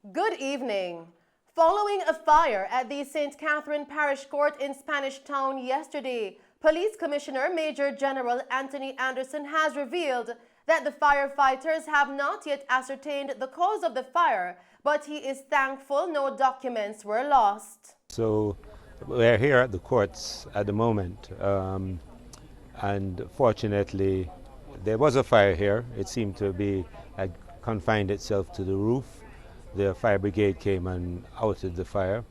Good evening. Following a fire at the St. Catherine Parish Court in Spanish Town yesterday, Police Commissioner Major General Anthony Anderson has revealed that the firefighters have not yet ascertained the cause of the fire, but he is thankful no documents were lost. So we're here at the courts at the moment, and fortunately there was a fire here. It seemed to be had confined itself to the roof. The fire brigade came and outed the fire.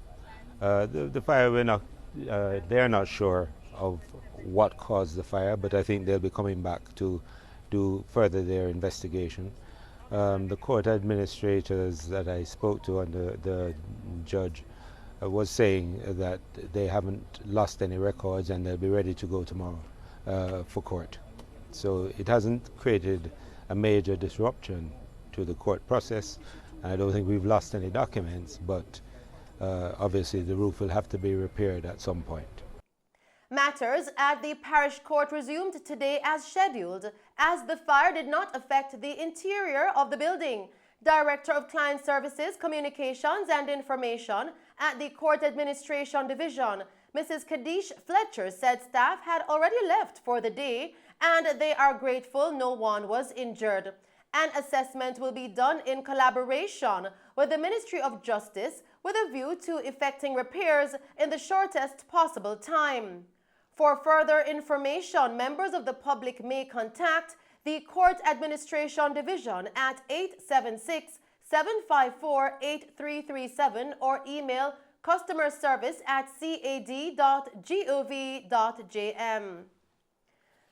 The fire, they're not sure of what caused the fire, but I think they'll be coming back to do further their investigation. The court administrators that I spoke to and the judge was saying that they haven't lost any records and they'll be ready to go tomorrow for court. So it hasn't created a major disruption to the court process. I don't think we've lost any documents, but obviously the roof will have to be repaired at some point. Matters at the parish court resumed today as scheduled, as the fire did not affect the interior of the building. Director of Client Services, Communications and Information at the Court Administration Division, Mrs. Kadish Fletcher, said staff had already left for the day and they are grateful no one was injured. An assessment will be done in collaboration with the Ministry of Justice with a view to effecting repairs in the shortest possible time. For further information, members of the public may contact the Court Administration Division at 876-754-8337 or email customerservice@cad.gov.jm.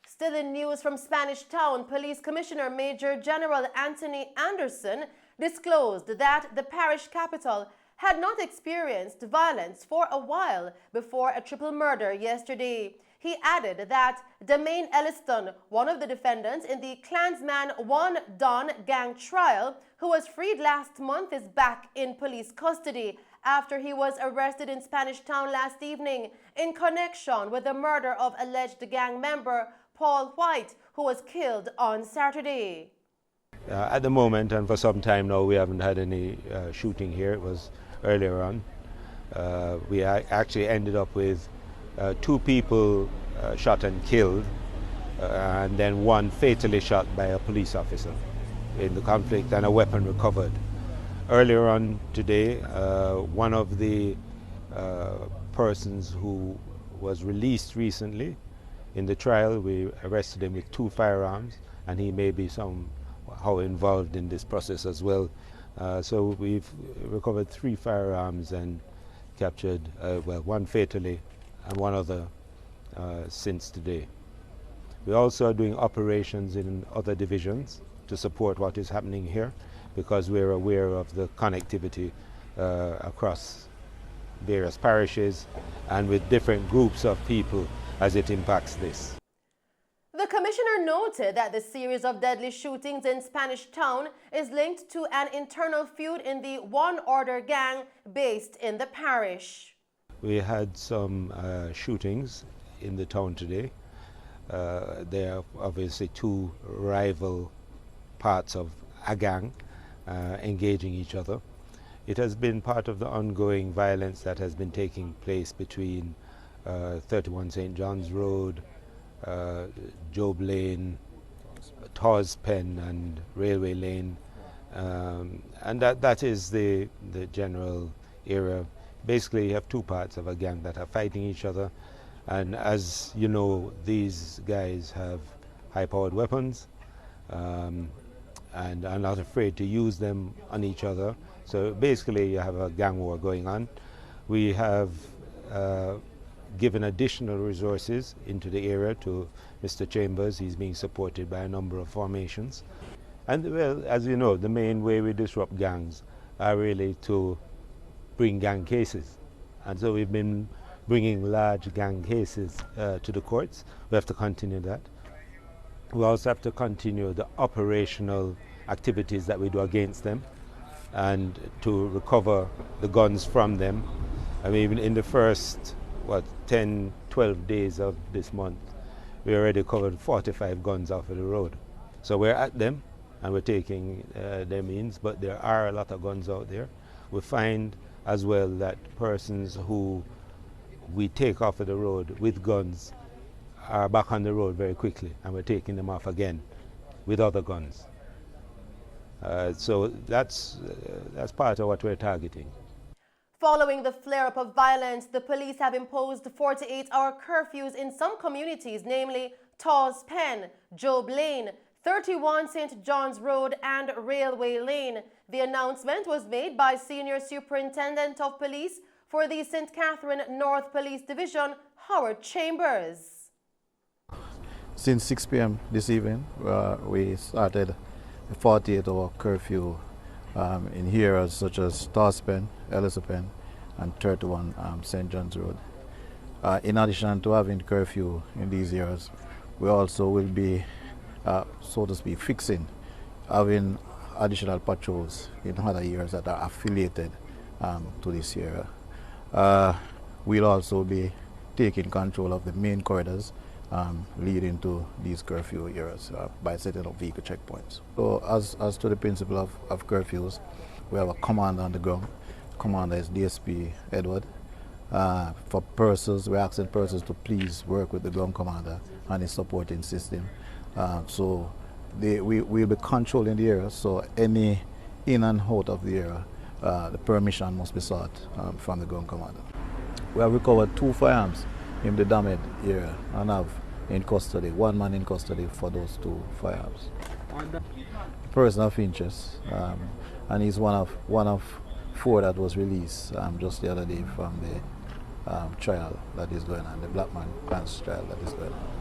Still in news from Spanish Town, Police Commissioner Major General Anthony Anderson disclosed that the parish capital had not experienced violence for a while before a triple murder yesterday. He added that Demain Elliston, one of the defendants in the Klansman 1 Don gang trial, who was freed last month, is back in police custody after he was arrested in Spanish Town last evening in connection with the murder of alleged gang member Paul White, who was killed on Saturday. At the moment, and for some time now, we haven't had any shooting here. It was earlier on. We actually ended up with 2 people shot and killed, and then 1 fatally shot by a police officer in the conflict, and a weapon recovered. Earlier on today, one of the persons who was released recently in the trial, we arrested him with 2 firearms, and he may be somehow involved in this process as well. So we've recovered 3 firearms and captured, 1 fatally and 1 other since today. We also are doing operations in other divisions to support what is happening here, because we're aware of the connectivity across various parishes and with different groups of people as it impacts this. The commissioner noted that the series of deadly shootings in Spanish Town is linked to an internal feud in the One Order gang based in the parish. We had some shootings in the town today. There are obviously 2 rival parts of a gang engaging each other. It has been part of the ongoing violence that has been taking place between 31 St. John's Road, Job Lane, Taw's Pen and Railway Lane, and that is the general area. Basically you have 2 parts of a gang that are fighting each other, and as you know, these guys have high-powered weapons and are not afraid to use them on each other. So basically you have a gang war going on. We have given additional resources into the area to Mr. Chambers. He's being supported by a number of formations. And well, as you know, the main way we disrupt gangs are really to bring gang cases. And so we've been bringing large gang cases to the courts. We have to continue that. We also have to continue the operational activities that we do against them and to recover the guns from them. I mean, even in the first 10, 12 days of this month, we already covered 45 guns off of the road. So we're at them and we're taking their means, but there are a lot of guns out there. We find as well that persons who we take off of the road with guns are back on the road very quickly, and we're taking them off again with other guns. So that's part of what we're targeting. Following the flare-up of violence, the police have imposed 48-hour curfews in some communities, namely Tawes Pen, Job Lane, 31 St. John's Road and Railway Lane. The announcement was made by Senior Superintendent of Police for the St. Catherine North Police Division, Howard Chambers. Since 6 p.m. this evening, we started a 48-hour curfew in areas such as Torspen, Ellispen, and 31 St. John's Road. In addition to having curfew in these areas, we also will be, so to speak, having additional patrols in other areas that are affiliated to this area. We'll also be taking control of the main corridors leading to these curfew areas by setting up vehicle checkpoints. So as to the principle of curfews, we have a commander on the ground. Commander is DSP Edward. For persons, we're asking persons to please work with the ground commander and his supporting system. So we'll be controlling the area, so any in and out of the area, the permission must be sought from the ground commander. We have recovered 2 firearms in the damaged area and have in custody, 1 man in custody for those 2 firearms. Person of interest, and he's one of 4 that was released just the other day from the trial that is going on, the Black Man Pants trial that is going on.